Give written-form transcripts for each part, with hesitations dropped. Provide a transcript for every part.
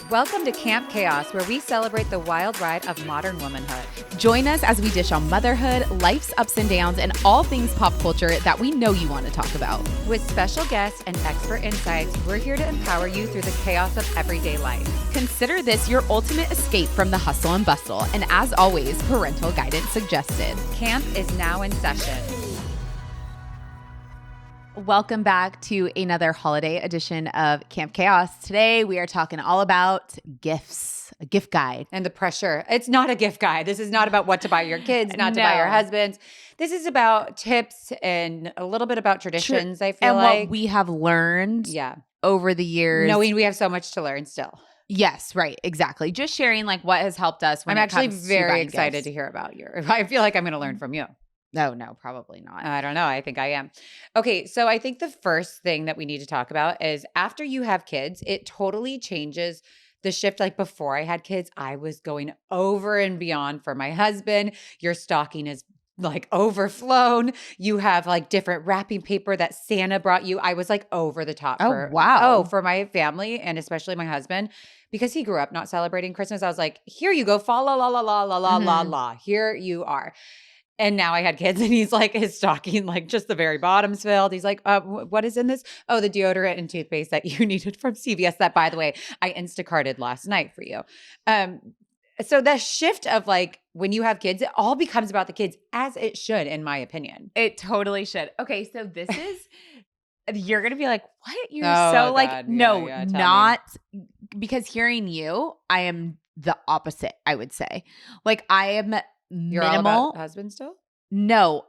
Welcome to Camp Chaos, where we celebrate the wild ride of modern womanhood. Join us as we dish on motherhood, life's ups and downs, and all things pop culture that we know you want to talk about. With special guests and expert insights, we're here to empower you through the chaos of everyday life. Consider this your ultimate escape from the hustle and bustle. And as always, parental guidance suggested. Camp is now in session. Welcome back to another holiday edition of Camp Chaos. Today, we are talking all about gifts, a gift guide. And the pressure. It's not a gift guide. This is not about what to buy your kids, not to buy your husbands. This is about tips and a little bit about traditions, I feel and like. what we have learned over the years. Knowing we have so much to learn still. Yes, right. Exactly. Just sharing like what has helped us when I'm it comes actually very excited gifts. to hear about I feel like I'm going to learn from you. No, probably not. I don't know. I think I am. Okay, so I think the first thing that we need to talk about is after you have kids, it totally changes the shift. Like before I had kids, I was going over and beyond for my husband. Your stocking is like overflown. You have like different wrapping paper that Santa brought you. I was like over the top for my family and especially my husband. Because he grew up not celebrating Christmas, I was like, here you go, fa la la la la la la la la. Here you are. And now I had kids and he's like, his stocking, like just the very bottom's filled. He's like, what is in this? Oh, the deodorant and toothpaste that you needed from CVS that, by the way, I Instacarted last night for you. So the shift of like when you have kids, it all becomes about the kids as it should, in my opinion. It totally should. Okay, so this is, you're going to be like, what? You're not, because hearing you, I am the opposite, I would say. Like I am You're minimal. all about husband still? No,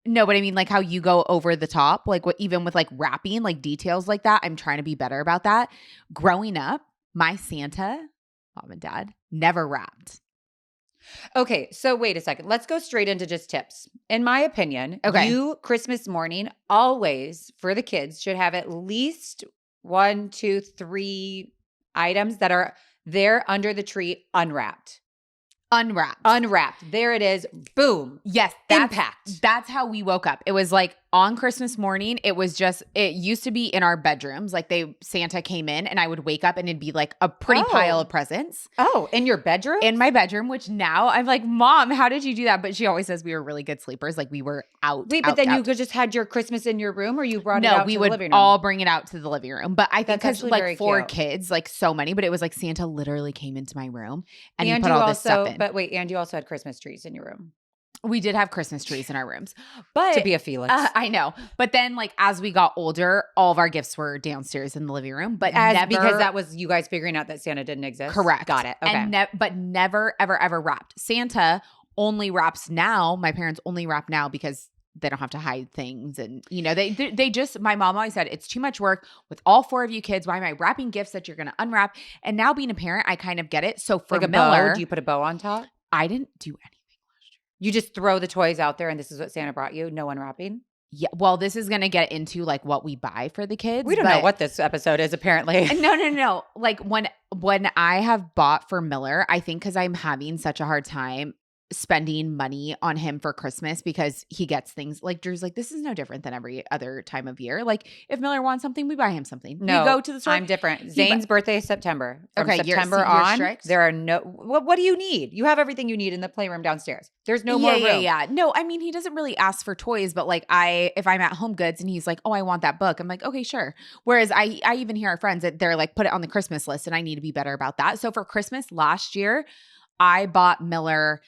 but I mean like how you go over the top, like what even with like wrapping, like details like that. I'm trying to be better about that. Growing up, my Santa, mom and dad, never wrapped. Okay, so wait a second. Let's go straight into just tips. In my opinion, you Christmas morning always for the kids should have at least 1, 2, 3 items that are there under the tree unwrapped. Unwrapped. There it is. Boom. Yes. Impact. That's how we woke up. It was like on Christmas morning, it used to be in our bedrooms. Like Santa came in and I would wake up and it'd be like a pretty pile of presents. Oh, in your bedroom? In my bedroom, which now I'm like, Mom, how did you do that? But she always says we were really good sleepers. Like we were out. Wait, but then you just had your Christmas in your room or you brought it out to the living room? No, we would all bring it out to the living room. But I think because like 4 cute. kids, like so many, but it was like Santa literally came into my room and he put all this stuff in. But wait, and you also had Christmas trees in your room. We did have Christmas trees in our rooms, but to be a Felix, I know. But then, like as we got older, all of our gifts were downstairs in the living room. But because that was you guys figuring out that Santa didn't exist. Correct. Got it. Okay. And but never, ever wrapped. Santa only wraps now. My parents only wrap now because they don't have to hide things, and they just. My mom always said it's too much work with all 4 of you kids. Why am I wrapping gifts that you're going to unwrap? And now being a parent, I kind of get it. So for like Miller, bow, do you put a bow on top? I didn't do anything. You just throw the toys out there and this is what Santa brought you? No unwrapping? Yeah. Well, this is going to get into like what we buy for the kids. We don't know what this episode is apparently. No. Like when I have bought for Miller, I think because I'm having such a hard time spending money on him for Christmas because he gets things like Drew's like, this is no different than every other time of year. Like if Miller wants something, we buy him something. No, we go to the store. I'm different. Zane's birthday is September. From okay, September on, there are no, what do you need? You have everything you need in the playroom downstairs. There's no more room. Yeah. No, I mean, he doesn't really ask for toys, but like if I'm at Home Goods and he's like, oh, I want that book. I'm like, okay, sure. Whereas I even hear our friends that they're like, put it on the Christmas list and I need to be better about that. So for Christmas last year, I bought Miller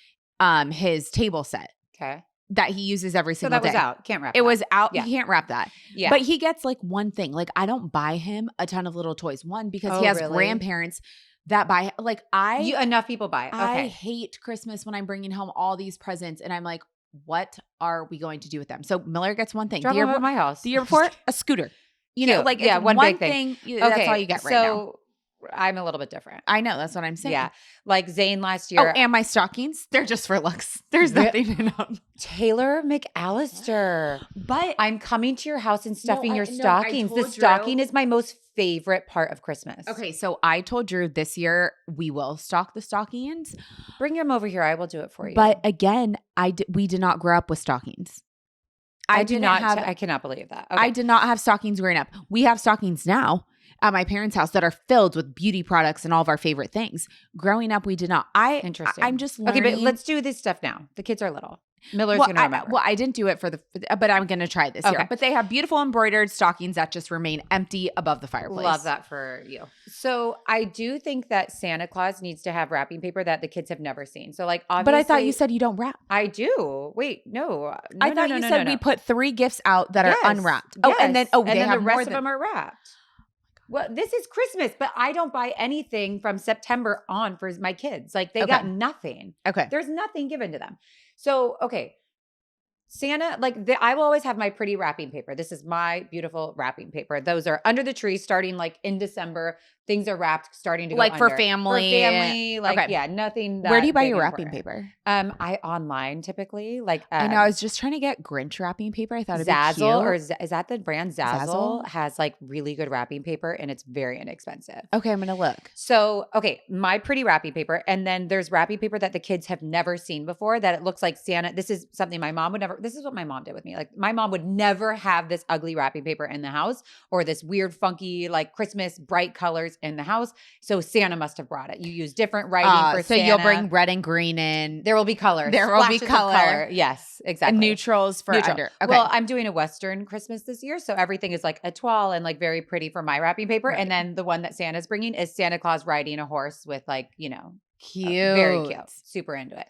his table set. Okay. That he uses every single day. So that was out. Can't wrap it. It was out. Yeah. He can't wrap that. Yeah. But he gets like one thing. Like I don't buy him a ton of little toys. One, because he has grandparents that buy like enough people buy it. Okay. I hate Christmas when I'm bringing home all these presents and I'm like, what are we going to do with them? So Miller gets one thing. Drop them at my house. The year before, a scooter. Like one big thing. That's all you get right now. I'm a little bit different. I know. That's what I'm saying. Yeah. Like Zane last year. Oh, and my stockings, they're just for looks. There's nothing in them. Taylor McAllister. But I'm coming to your house and stuffing your stockings. The stocking is my most favorite part of Christmas. Okay. So I told Drew this year we will stock the stockings. Bring them over here. I will do it for you. But again, we did not grow up with stockings. I cannot believe that. Okay. I did not have stockings growing up. We have stockings now. at my parents' house that are filled with beauty products and all of our favorite things. Growing up, we did not. Interesting. I'm just learning. Okay, but let's do this stuff now. The kids are little. Miller's going to remember. I didn't do it but I'm going to try this year. But they have beautiful embroidered stockings that just remain empty above the fireplace. Love that for you. So I do think that Santa Claus needs to have wrapping paper that the kids have never seen. So like obviously. But I thought you said you don't wrap. I do. Wait, no. I thought you said we put 3 gifts out that are unwrapped. Yes. And then the rest of them are wrapped. Well, this is Christmas, but I don't buy anything from September on for my kids. Like they got nothing. Okay. There's nothing given to them. So, okay. Santa, I will always have my pretty wrapping paper. This is my beautiful wrapping paper. Those are under the tree starting like in December. Things are wrapped starting to go like under. For family. Nothing. Where do you buy your wrapping paper? I online typically. I know. I was just trying to get Grinch wrapping paper. I thought it'd be cute. Or is that the brand? Zazzle has like really good wrapping paper and it's very inexpensive. Okay, I'm gonna look. So, my pretty wrapping paper, and then there's wrapping paper that the kids have never seen before. That it looks like Santa. This is something my mom would never. This is what my mom did with me. Like my mom would never have this ugly wrapping paper in the house or this weird, funky like Christmas bright colors in the house. So Santa must have brought it. You use different writing for so Santa. You'll bring red and green in. There will be colors. There will be color. Yes, exactly. And neutrals for under. Okay. Well, I'm doing a Western Christmas this year, so everything is like étoile and like very pretty for my wrapping paper. Right. And then the one that Santa's bringing is Santa Claus riding a horse with like, cute, very cute, super into it.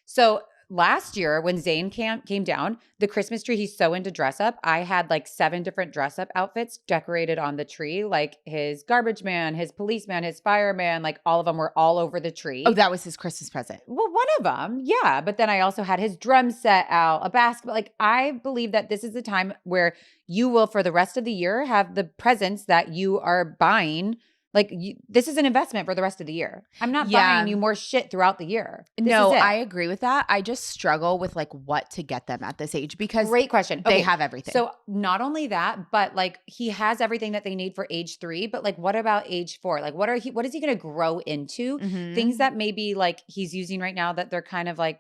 So last year when Zane came down, the Christmas tree, he's so into dress up. I had like 7 different dress up outfits decorated on the tree, like his garbage man, his policeman, his fireman, like all of them were all over the tree. Oh, that was his Christmas present. Well, one of them, yeah. But then I also had his drum set out, a basketball. Like I believe that this is the time where you will, for the rest of the year, have the presents that you are buying. Like this is an investment for the rest of the year. I'm not buying you more shit throughout the year. No, I agree with that. I just struggle with like what to get them at this age because great question. They have everything. So not only that, but like he has everything that they need for age 3. But like, what about age 4? Like, what is he going to grow into? Mm-hmm. Things that maybe like he's using right now that they're kind of like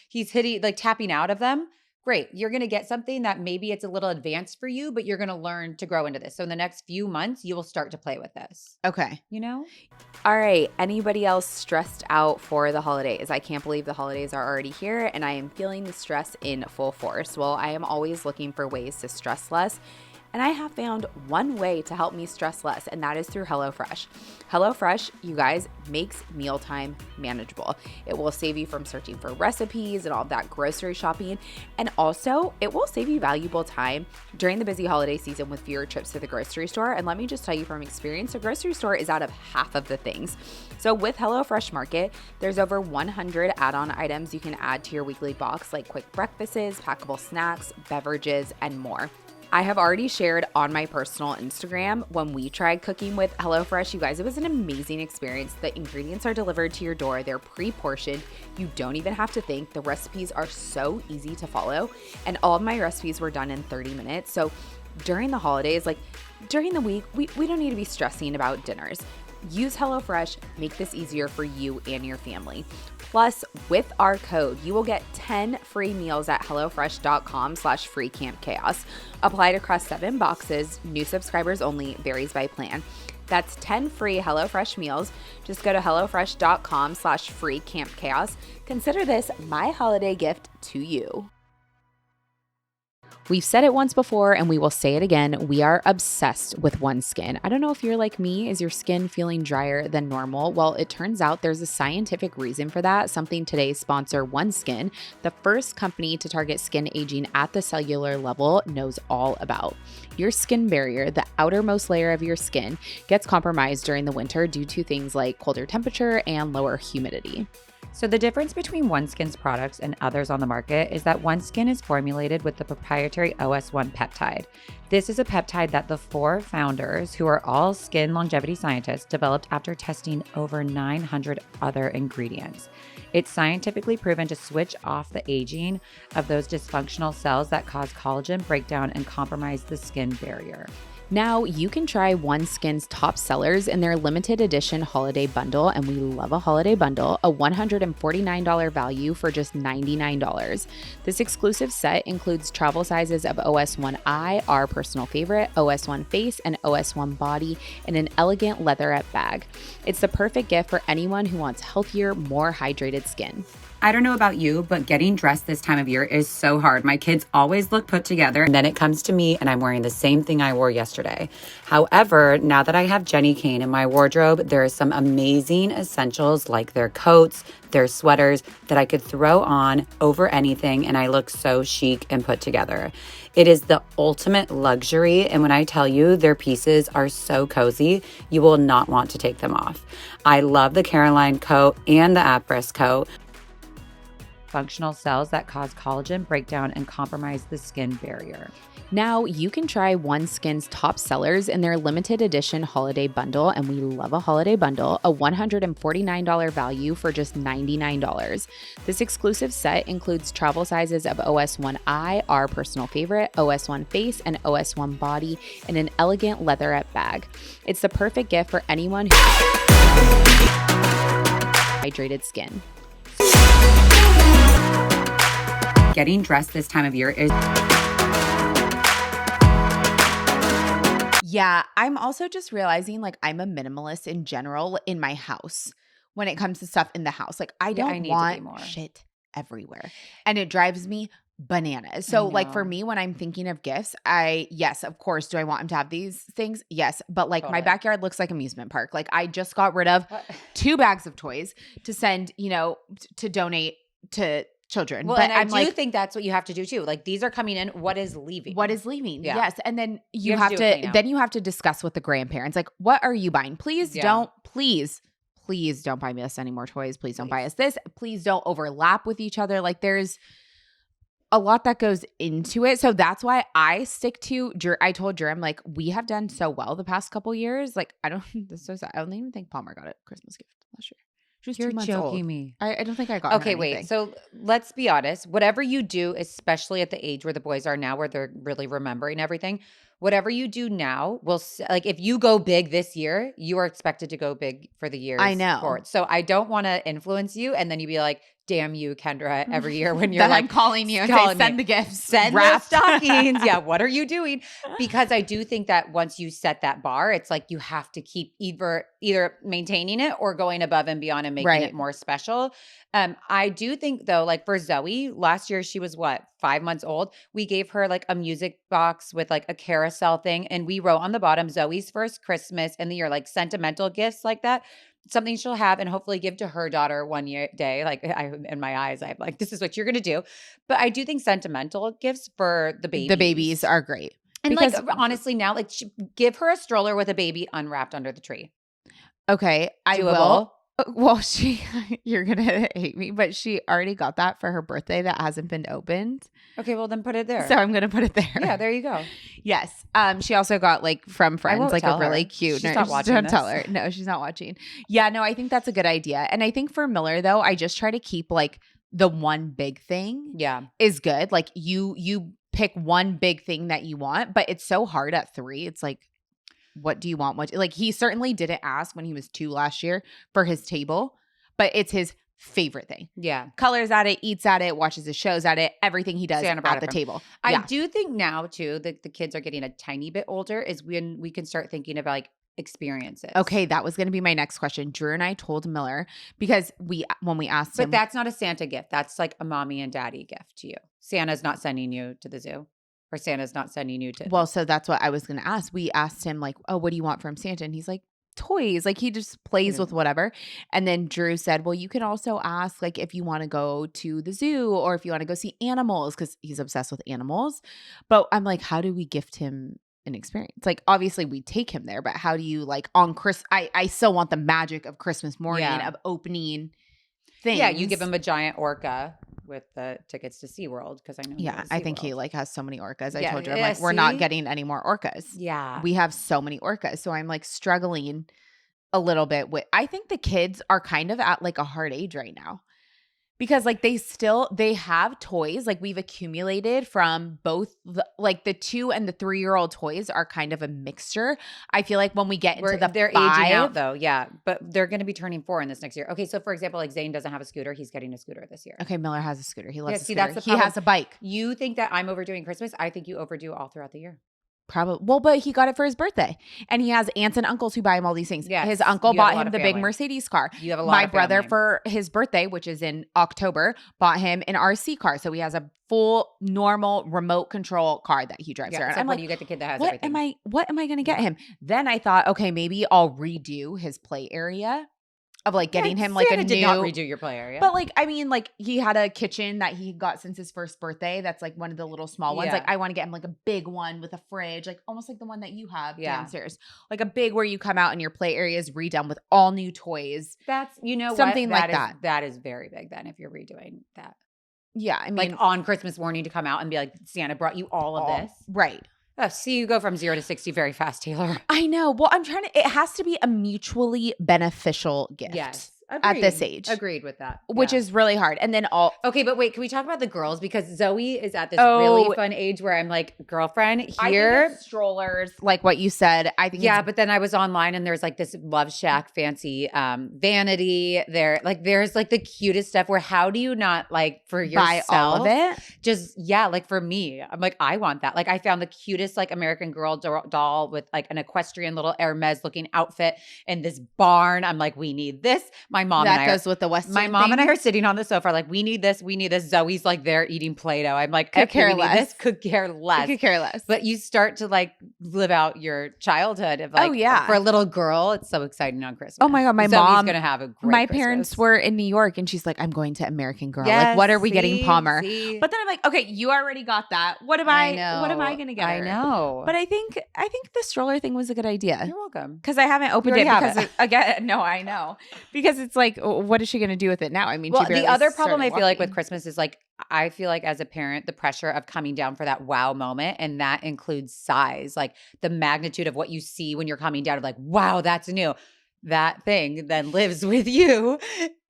he's tapping out of them. Great. You're going to get something that maybe it's a little advanced for you, but you're going to learn to grow into this. So in the next few months, you will start to play with this. Okay. All right. Anybody else stressed out for the holidays? I can't believe the holidays are already here and I am feeling the stress in full force. Well, I am always looking for ways to stress less. And I have found one way to help me stress less, and that is through HelloFresh. HelloFresh, you guys, makes mealtime manageable. It will save you from searching for recipes and all of that grocery shopping. And also, it will save you valuable time during the busy holiday season with fewer trips to the grocery store. And let me just tell you from experience, the grocery store is out of half of the things. So with HelloFresh Market, there's over 100 add-on items you can add to your weekly box, like quick breakfasts, packable snacks, beverages, and more. I have already shared on my personal Instagram when we tried cooking with HelloFresh. You guys, it was an amazing experience. The ingredients are delivered to your door. They're pre-portioned. You don't even have to think. The recipes are so easy to follow. And all of my recipes were done in 30 minutes. So during the holidays, like during the week, we don't need to be stressing about dinners. Use HelloFresh, make this easier for you and your family. Plus, with our code, you will get 10 free meals at HelloFresh.com/freecampchaos. Applied across 7 boxes, new subscribers only, varies by plan. That's 10 free HelloFresh meals. Just go to HelloFresh.com/freecampchaos. Consider this my holiday gift to you. We've said it once before and we will say it again. We are obsessed with OneSkin. I don't know if you're like me. Is your skin feeling drier than normal? Well, it turns out there's a scientific reason for that, something today's sponsor, OneSkin, the first company to target skin aging at the cellular level, knows all about. Your skin barrier, the outermost layer of your skin, gets compromised during the winter due to things like colder temperature and lower humidity. So the difference between OneSkin's products and others on the market is that OneSkin is formulated with the proprietary OS1 peptide. This is a peptide that the 4 founders, who are all skin longevity scientists, developed after testing over 900 other ingredients. It's scientifically proven to switch off the aging of those dysfunctional cells that cause collagen breakdown and compromise the skin barrier. Now you can try OneSkin's top sellers in their limited edition holiday bundle, and we love a holiday bundle, a $149 value for just $99. This exclusive set includes travel sizes of OS1i, our personal favorite, OS1 face, and OS1 body in an elegant leatherette bag. It's the perfect gift for anyone who wants healthier, more hydrated skin. I don't know about you, but getting dressed this time of year is so hard. My kids always look put together, and then it comes to me and I'm wearing the same thing I wore yesterday. However, now that I have Jenny Kane in my wardrobe, there are some amazing essentials like their coats, their sweaters that I could throw on over anything, and I look so chic and put together. It is the ultimate luxury, and when I tell you their pieces are so cozy, you will not want to take them off. I love the Caroline coat and the Apres coat. Functional cells that cause collagen breakdown and compromise the skin barrier. Now you can try OneSkin's top sellers in their limited edition holiday bundle, and we love a holiday bundle, a $149 value for just $99. This exclusive set includes travel sizes of OS1i, our personal favorite, OS1 face, and OS1 body in an elegant leatherette bag. It's the perfect gift for anyone who hydrated skin. Getting dressed this time of year is... Yeah, I'm also just realizing like I'm a minimalist in general in my house when it comes to stuff in the house. Like I don't need to be want more. shit everywhere. And it drives me bananas. So like for me, when I'm thinking of gifts, yes, of course, do I want him to have these things? Yes. But like my backyard looks like amusement park. Like I just got rid of 2 bags of toys to send, to donate to children. Well, but and I I'm do think that's what you have to do too. Like these are coming in. What is leaving? What is leaving? Yeah. Yes. And then you have have to do a clean out. then you have to discuss with the grandparents, like, what are you buying? Please don't buy us any more toys. Please don't buy us this. Please don't overlap with each other. Like there's a lot that goes into it. So that's why I stick to, I told Jer, I'm like, we have done so well the past couple years. Like this is so sad. I don't even think Palmer got a Christmas gift last year. She was 2 months old. Joking me. I don't think I got her Okay, anything. wait. So let's be honest. Whatever you do, especially at the age where the boys are now, where they're really remembering everything, whatever you do now will, like, if you go big this year, you are expected to go big for the years I know. forward. So I don't want to influence you, and then you be like, "Damn you, Kendra!" Every year when you're then like I'm calling you and say, send the gifts, send wrap the stockings. Yeah, what are you doing? Because I do think that once you set that bar, it's like you have to keep either maintaining it or going above and beyond and making it more special. I do think though, like for Zoe, last year she was 5 months old. We gave her like a music box with like a carousel thing, and we wrote on the bottom Zoe's first Christmas in the year, like sentimental gifts like that. Something she'll have and hopefully give to her daughter one day. Like in my eyes, I'm like, this is what you're going to do. But I do think sentimental gifts for the babies are great. And because, like, honestly now, like give her a stroller with a baby unwrapped under the tree. Okay. I Doable. will. Well, you're going to hate me, but she already got that for her birthday that hasn't been opened. Okay, well then put it there. So I'm going to put it there. Yeah, there you go. Yes. She also got like from friends, like a really cute. She's not watching Don't this. tell her. No, she's not watching. Yeah, no, I think that's a good idea. And I think for Miller though, I just try to keep like the one big thing. Yeah, is good. Like you pick one big thing that you want, but it's so hard at 3. It's like, what do you want? Like he certainly didn't ask when he was 2 last year for his table, but it's his favorite thing. Yeah. Colors at it, eats at it, watches his shows at it, everything he does Santa at the table. I do think now too that the kids are getting a tiny bit older is when we can start thinking about like experiences. Okay, that was going to be my next question. Drew and I told Miller because when we asked him. But that's not a Santa gift. That's like a mommy and daddy gift to you. Santa's not sending you to the zoo. Or Santa's not sending you to. Well, so that's what I was going to ask. We asked him like, oh, what do you want from Santa? And he's like, toys. Like he just plays with whatever. And then Drew said, well, you can also ask like if you want to go to the zoo or if you want to go see animals because he's obsessed with animals. But I'm like, how do we gift him an experience? Like obviously we take him there, but how do you like on Christmas? I still want the magic of Christmas morning of opening things. Yeah, you give him a giant orca with the tickets to SeaWorld because I know. Yeah, I think he like has so many orcas. I told you, I'm yeah, like, we're not getting any more orcas. Yeah. We have so many orcas. So I'm like struggling a little bit with, I think the kids are kind of at like a hard age right now because like they have toys like we've accumulated from both like the 2 and the 3-year-old toys are kind of a mixture. I feel like when we get into They're 5, aging out though. Yeah. But they're going to be turning 4 in this next year. Okay. So for example, like Zane doesn't have a scooter. He's getting a scooter this year. Okay, Miller has a scooter. He loves a see, scooter. that's the He problem. has a bike. You think that I'm overdoing Christmas? I think you overdo all throughout the year. Probably. Well, but he got it for his birthday. And he has aunts and uncles who buy him all these things. Yes, his uncle you have a bought lot him of the big family. Mercedes car. You have a lot My of brother family. for his birthday, which is in October, bought him an RC car. So he has a full normal remote control car that he drives Yeah. around. So I'm what like, do you get the kid that has what everything? am I going to get him? Then I thought, okay, maybe I'll redo his play area of like getting him like Santa a did new. not redo your play area. But like, I mean, like he had a kitchen that he got since his first birthday. That's like one of the little small ones. Yeah. Like I want to get him like a big one with a fridge, like almost like the one that you have Yeah. downstairs. Like a big where you come out and your play area is redone with all new toys. That's, Something like is, that. That is very big then if you're redoing that. Yeah, I mean, Like on Christmas morning to come out and be like, Santa brought you all of this. right. Oh, see, you go from 0 to 60 very fast, Taylor. I know. Well, it has to be a mutually beneficial gift. Yes. At this age. Agreed with that. Which Yeah. is really hard. And then Okay, but wait, can we talk about the girls? Because Zoe is at this Oh. really fun age where I'm like, girlfriend, I here. think it's strollers, like what you said. I think Yeah, it's but then I was online and there's like this Love Shack fancy vanity. There's like the cutest stuff where how do you not like for yourself buy all of it. just like for me, I'm like, I want that. Like I found the cutest like American Girl doll with like an equestrian little Hermes looking outfit in this barn. I'm like, we need this. My mom That and I goes with the Western my mom thing. and I are sitting on the sofa like, we need this. Zoe's like there eating Play-Doh. I'm like, Could okay, care we need less. this. Could care less. I could care less. But you start to like live out your childhood of like, Oh, yeah. for a little girl, it's so exciting on Christmas. Oh my God, my Zoe's mom- gonna have a great My Christmas. parents were in New York and she's like, I'm going to American Girl. Yes, like, what are we getting see, Palmer? see? But then I'm like, okay, you already got that. What am I gonna get? I her? know. But I think the stroller thing was a good idea. You're welcome. Because I haven't opened You it already because have it. again, no, I know. Because it's like, what is she going to do with it now? I mean, Well, she barely the other problem I started feel like with walking. Christmas is like, I feel like as a parent, the pressure of coming down for that wow moment, and that includes size, like the magnitude of what you see when you're coming down of like, wow, that's new. That thing then lives with you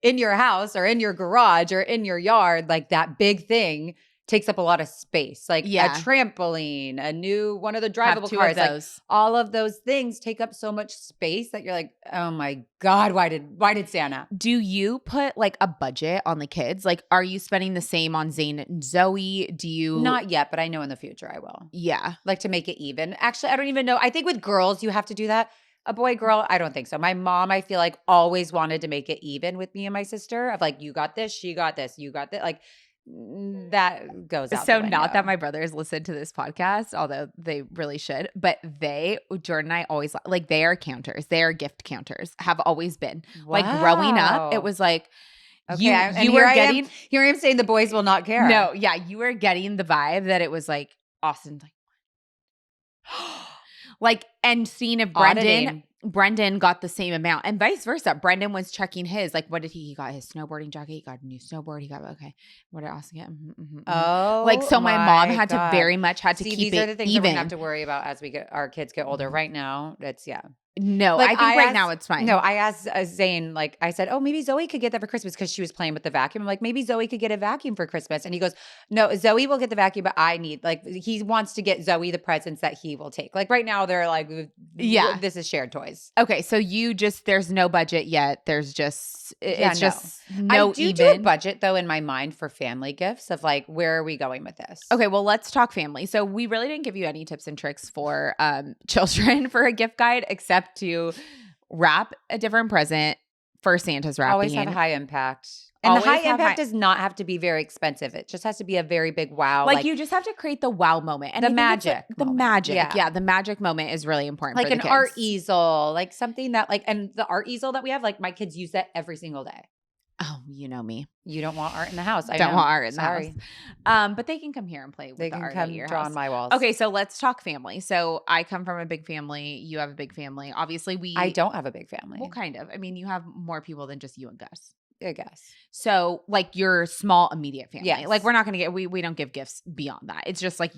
in your house or in your garage or in your yard. Like that big thing takes up a lot of space. Like Yeah. a trampoline, a new one of the Have drivable 2 cars. of Like those. all of those things take up so much space that you're like, oh my God, why did Santa? Do you put like a budget on the kids? Like, are you spending the same on Zane and Zoe? Do you Not yet, but I know in the future I will. Yeah. Like to make it even. Actually, I don't even know. I think with girls, you have to do that. A boy, girl, I don't think so. My mom, I feel like always wanted to make it even with me and my sister of like, you got this, she got this, you got that. Like that goes out. So the not window. that my brothers listen to this podcast, although they really should, but Jordan and I always like they are counters. They are gift counters, have always been. Like growing up, it was like Okay, you and were here I getting am, here I am saying the boys will not care. No, yeah, you were getting the vibe that it was like Austin's like and seeing if Auditing. Brendan got the same amount and vice versa. Brendan was checking his, like, what did he got his snowboarding jacket. He got a new snowboard. He got, okay. What did Austin get? Oh, like, so my mom had God. to very much had to See, keep these it are the things even. that we're gonna have to worry about as our kids get older. Right now, it's No, Like, I think I right asked- now it's fine. No, I asked Zane, like I said, oh, maybe Zoe could get that for Christmas because she was playing with the vacuum. I'm like, maybe Zoe could get a vacuum for Christmas. And he goes, no, Zoe will get the vacuum, but I need, like, he wants to get Zoe the presents that he will take. Like right now they're like, Yeah. this is shared toys. Okay, so there's no budget yet. There's just, it's no. just no I do even. do a budget though in my mind for family gifts of like, where are we going with this? Okay, well, let's talk family. So we really didn't give you any tips and tricks for children for a gift guide except to wrap a different present for Santa's wrapping. Always have high impact. And Always the high have impact high- does not have to be very expensive. It just has to be a very big wow. like you just have to create the wow moment. And The I think it's magic the moment. magic. Yeah. Yeah, the magic moment is really important like for an the art kids. easel, like something that like, and the art easel that we have, like my kids use that every single day. Oh, you know me. You don't want art in the house. I Don't know. want art in the Sorry. house. But they can come here and play with They the can art come at your draw house. on my walls. Okay, so let's talk family. So I come from a big family. You have a big family. Obviously, I don't have a big family. Well, kind of. I mean, you have more people than just you and Gus. I guess. So, like your small immediate family. Yes. Like we're not going to get we don't give gifts beyond that. It's just like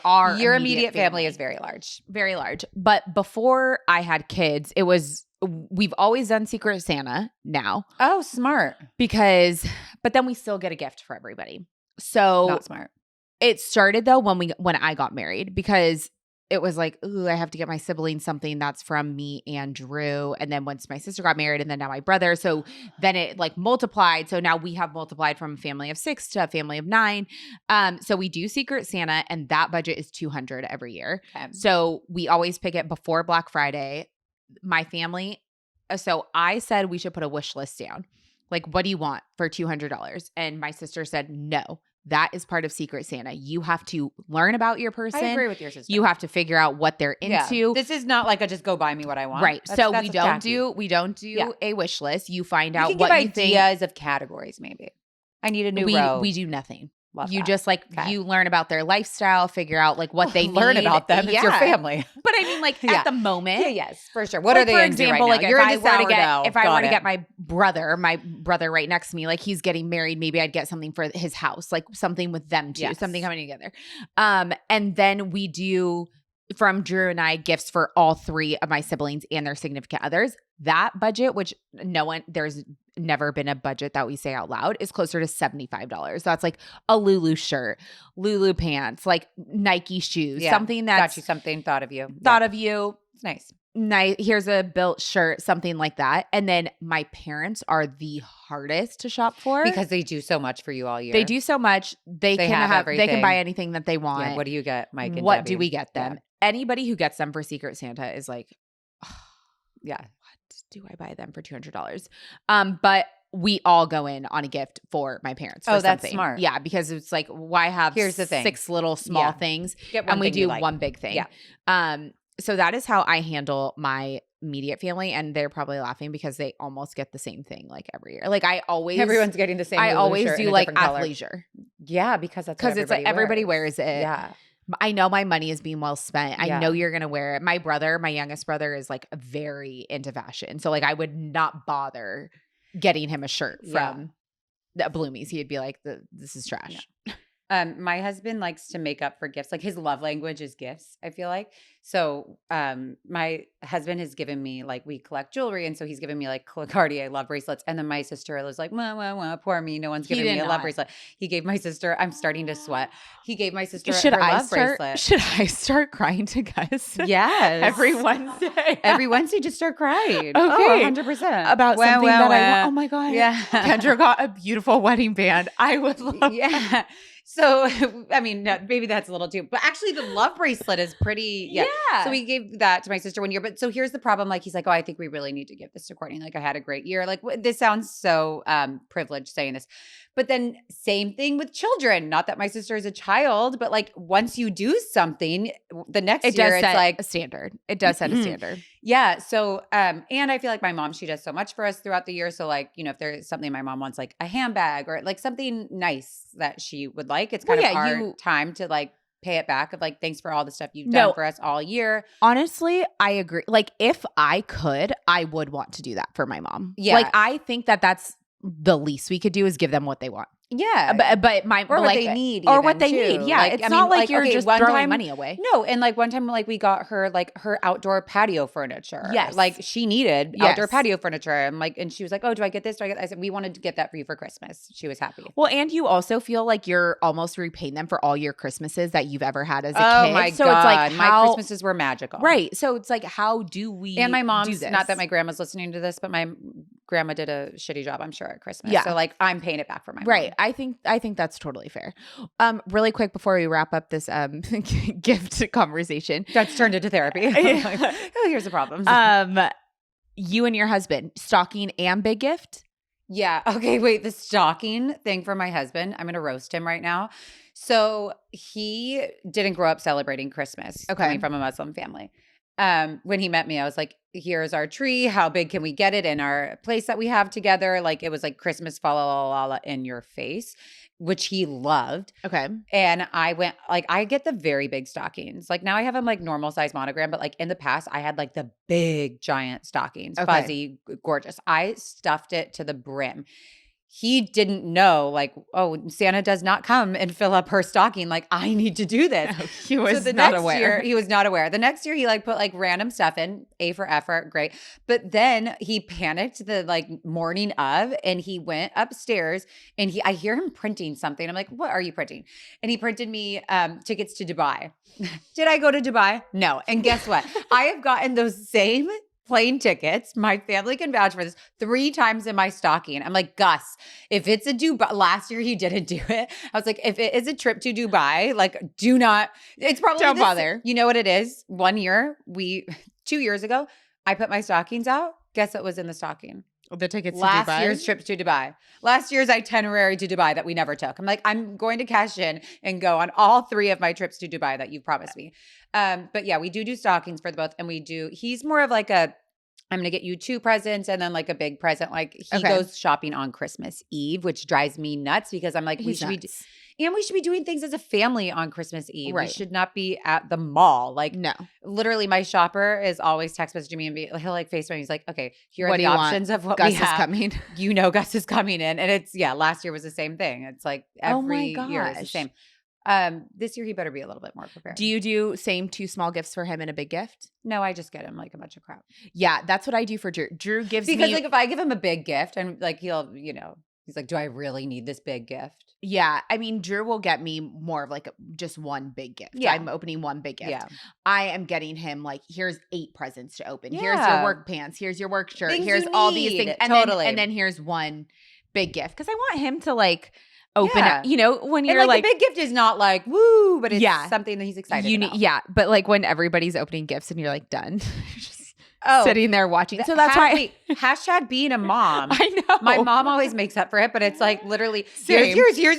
our immediate family is very large. very large. But before I had kids, we've always done Secret Santa now Oh, smart. because but then we still get a gift for everybody. So Not smart. it started though when I got married, because it was like, ooh, I have to get my siblings something that's from me and Drew. And then once my sister got married, and then now my brother. So then it like multiplied. So now we have multiplied from a family of 6 to a family of 9. So we do Secret Santa, and that budget is $200 every year. Okay. So we always pick it before Black Friday. My family. So I said we should put a wish list down. Like, what do you want for $200? And my sister said, no. That is part of Secret Santa. You have to learn about your person. I agree with your sister. You have to figure out what they're into. Yeah. This is not like a just go buy me what I want. Right. So we don't tacky. do a wish list. You find You out can what give you think. ideas of categories maybe. I need a new row. We do nothing. Love you that. just like Okay. you learn about their lifestyle, figure out like what they learn need. about them. It's your Yeah. family. But I mean, like Yeah. at the moment, Yeah, yes, for sure. What like, are they for into example, right now? like You're if I into were to sourdough. get Got it. my brother right next to me, like he's getting married, maybe I'd get something for his house, like something with them too, Yes. something coming together. And then we do from Drew and I gifts for all 3 of my siblings and their significant others. That budget, which there's never been a budget that we say out loud, is closer to $75. That's like a Lulu shirt, Lulu pants, like Nike shoes, Yeah. something that's Got you something, thought of you. thought of you. It's nice. Nice. Here's a built shirt, something like that. And then my parents are the hardest to shop for Because they do so much for you all year. they do so much. They can have they can everything. buy anything that they want. Yeah, what do you get, Mike and What Debbie? do we get them? Yeah. Anybody who gets them for Secret Santa is like, Yeah. what do I buy them for $200? But we all go in on a gift for my parents. For Oh, that's something. smart. Yeah, because it's like, why have Here's the thing. 6 little small Yeah. things? Get one And we thing you do like. one big thing. Yeah. So that is how I handle my immediate family, and they're probably laughing because they almost get the same thing like every year. Like Everyone's getting the same. I Lulu always shirt in do a like different color. athleisure Yeah, because that's what because it's like everybody wears it. Yeah. I know my money is being well spent. I Yeah. know you're gonna wear it. My youngest brother, is like very into fashion, so like I would not bother getting him a shirt Yeah. from the Bloomies. He'd be like, "This is trash." My husband likes to make up for gifts. Like his love language is gifts, I feel like. So my husband has given me, like, we collect jewelry. And so he's given me like Cartier love bracelets. And then my sister was like, poor me. No one's giving me a love bracelet. He gave my sister, I'm starting to sweat. He gave my sister her love bracelet. Should I start crying to Gus? Yes. Every Wednesday. Every Wednesday, just start crying. Okay. Oh, 100%. About something that I want. Oh my God. Yeah. Kendra got a beautiful wedding band. I would love Yeah. So, I mean, maybe that's a little too, but actually the love bracelet is pretty, yeah. So we gave that to my sister one year, but so here's the problem. Like, he's like, oh, I think we really need to give this to Courtney. Like, I had a great year. Like, this sounds so privileged saying this, but then same thing with children. Not that my sister is a child, but like once you do something, the next year it's like a standard. It does set a standard. Yeah. So, and I feel like my mom, she does so much for us throughout the year. So like, you know, if there's something my mom wants, like a handbag or like something nice that she would like, it's kind of our time to like pay it back of like, thanks for all the stuff you've done for us all year. Honestly, I agree. Like if I could, I would want to do that for my mom. Yeah. Like I think that that's the least we could do is give them what they want. Yeah. But my or like, what they need. or even, what they too. need. Yeah. Like, It's I not mean, like you're just one throwing time, money away. No. And like one time, like we got her like her outdoor patio furniture. Yes. Like she needed outdoor patio furniture. And like, and she was like, oh, do I get this? Do I get that? I said, we wanted to get that for you for Christmas. She was happy. Well, and you also feel like you're almost repaying them for all your Christmases that you've ever had as a kid. Oh my so God. it's like my Christmases were magical. Right. So it's like, how do we And my mom's, do this? not that my grandma's listening to this, but my grandma did a shitty job, I'm sure, at Christmas. Yeah. So like I'm paying it back for my Right. mom. I think that's totally fair. Really quick before we wrap up this gift conversation. That's turned into therapy. Like, oh, here's the problems. You and your husband, stocking and big gift? Yeah. Okay, wait, the stocking thing for my husband, I'm going to roast him right now. So he didn't grow up celebrating Christmas coming from a Muslim family. When he met me, I was like, here's our tree. How big can we get it in our place that we have together? Like it was like Christmas fa la la la in your face, which he loved. Okay. And I went like, I get the very big stockings. Like now I have them like normal size monogram, but like in the past I had like the big giant stockings, fuzzy, gorgeous. I stuffed it to the brim. he didn't know, like, oh, Santa does not come and fill up her stocking. Like, I need to do this. He was the not next aware. year, he was not aware. The next year, he like put like random stuff in, A for effort, great. But then he panicked the like morning of, and he went upstairs, and I hear him printing something. I'm like, what are you printing? And he printed me tickets to Dubai. Did I go to Dubai? No. And guess what? I have gotten those same plane tickets. My family can vouch for this 3 times in my stocking. I'm like, Gus, if it's a Dubai, last year he didn't do it. I was like, if it is a trip to Dubai, like do not, it's probably Don't bother. You know what it is? 1 year, 2 years ago, I put my stockings out. Guess what was in the stocking? The tickets Last to Dubai? year's trip to Dubai. Last year's itinerary to Dubai that we never took. I'm like, I'm going to cash in and go on all 3 of my trips to Dubai that you promised me. But yeah, we do stockings for the both. And he's more of like I'm going to get you 2 presents and then like a big present. Like he goes shopping on Christmas Eve, which drives me nuts because I'm like, we should be doing things as a family on Christmas Eve. Right. We should not be at the mall. Like No. literally my shopper is always text messaging me and he'll like FaceTime. He's like, okay, here are What the do you options want? of what Gus we have. is coming. You know Gus is coming in. And it's, last year was the same thing. It's like every year is the gosh. same. This year he better be a little bit more prepared. Do you do same 2 small gifts for him and a big gift? No, I just get him like a bunch of crap. Yeah, that's what I do for Drew. Drew gives Because me like if I give him a big gift and like he'll, he's like, do I really need this big gift? Yeah, I mean, Drew will get me more of like just one big gift. Yeah. I'm opening one big gift. Yeah. I am getting him like, here's 8 presents to open. Here's Yeah. your work pants. Here's your work shirt. Things Here's you all these need. things. And Totally. then here's one big gift. Because I want him to like open Yeah. up, when you're And like the big gift is not like, woo, but it's Yeah. something that he's excited about. yeah, but like when everybody's opening gifts and you're like done. You're just Oh, sitting there watching. So that's why wait, hashtag being a mom. I know. My mom always makes up for it, but it's like literally Same. here's yours.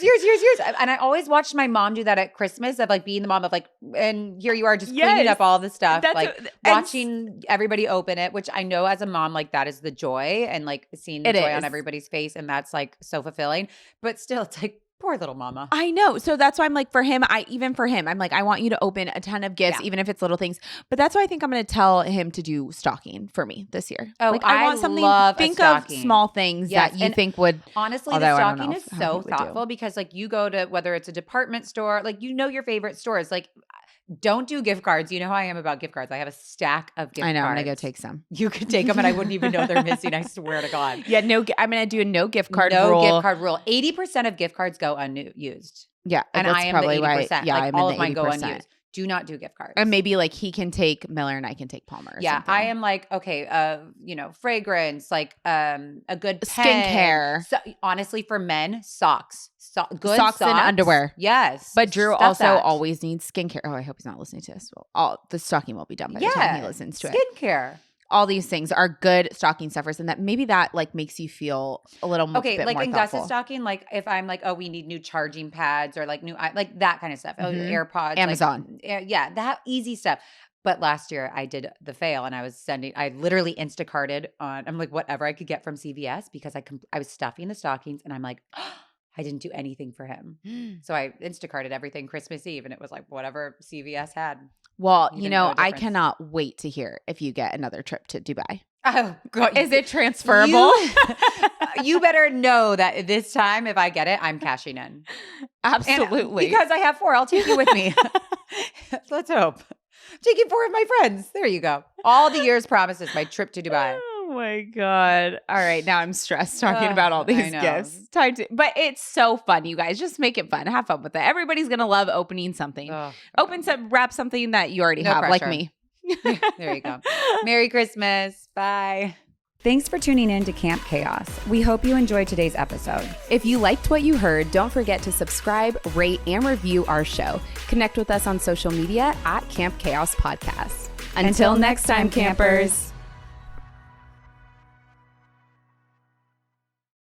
And I always watched my mom do that at Christmas of like being the mom of like, and here you are just cleaning Yes. up all the stuff, That's like and watching everybody open it, which I know as a mom, like that is the joy and like seeing the It joy is. on everybody's face. And that's like so fulfilling, but still it's like, poor little mama. I know. So that's why I'm like, even for him, I'm like, I want you to open a ton of gifts, Yeah. even if it's little things. But that's why I think I'm going to tell him to do stocking for me this year. Oh, like, I want something. love a Think of stocking. small things Yes, that you and think would. Honestly, Although the I don't stocking know is how so he would do. thoughtful because like you go to whether it's a department store, like your favorite stores, like don't do gift cards. You know how I am about gift cards. I have a stack of gift cards. I know. I'm going to go take some. You could take them and I wouldn't even know they're missing. I swear to God. Yeah. No, I'm going to do a no gift card no rule. gift card rule. 80% of gift cards go unused. Yeah. And that's I am probably the 80%. why. Yeah. like I'm all in of the mine 80%. go unused. Do not do gift cards. And maybe like he can take Miller and I can take Palmer. Or yeah, something. I am like, okay, fragrance, like a good pen. Skincare. So, honestly, for men, socks. Good Socks and underwear. Yes. But Drew Stuff also that. always needs skincare. Oh, I hope he's not listening to this. Well, the stocking will be done by the time he listens to it. Skincare. All these things are good stocking stuffers, and that maybe that like makes you feel a little Okay, bit like more in thoughtful. Gus's stocking, like if I'm like, oh, we need new charging pads or like new, like that kind of stuff. Oh, Mhm. AirPods, Amazon. like, yeah, that easy stuff. But last year I did the fail and I literally Instacarted I'm like whatever I could get from CVS because I was stuffing the stockings and I'm like, I didn't do anything for him. So I Instacarted everything Christmas Eve and it was like whatever CVS had. Well, You didn't know the I difference. cannot wait to hear if you get another trip to Dubai. Oh God. Is it transferable? You better know that this time if I get it, I'm cashing in. And Absolutely. because I have 4, I'll take you with me. Let's hope. I'm taking 4 of my friends. There you go. All the year's promises, my trip to Dubai. Oh my God. All right. Now I'm stressed talking Ugh, about all I these know. gifts. But it's so fun, you guys. Just make it fun. Have fun with it. Everybody's going to love opening something. Ugh. Wrap something that you already No have, like pressure. me. There you go. Merry Christmas. Bye. Thanks for tuning in to Camp Chaos. We hope you enjoyed today's episode. If you liked what you heard, don't forget to subscribe, rate, and review our show. Connect with us on social media at Camp Chaos Podcast. Until next time, campers.